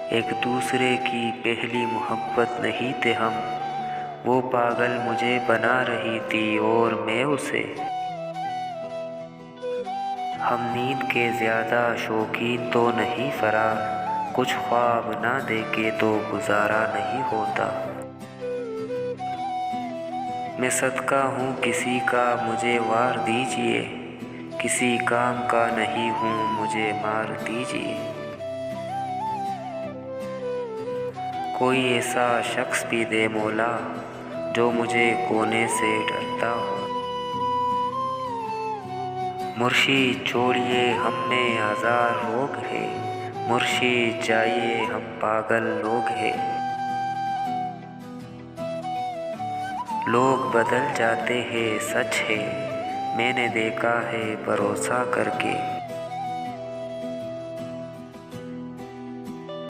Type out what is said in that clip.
एक दूसरे की पहली मोहब्बत नहीं थे हम। वो पागल मुझे बना रही थी और मैं उसे। हम नींद के ज़्यादा शौकीन तो नहीं फरार, कुछ ख्वाब ना देखे तो गुजारा नहीं होता। मैं सदका हूँ किसी का, मुझे वार दीजिए, किसी काम का नहीं हूँ, मुझे मार दीजिए। कोई ऐसा शख्स भी दे मौला, जो मुझे कोने से डरता हो। मुर्शिद छोड़िए हम में हजार रोग है, मुर्शिद जाइए हम पागल लोग हैं। लोग बदल जाते हैं सच है, मैंने देखा है भरोसा करके।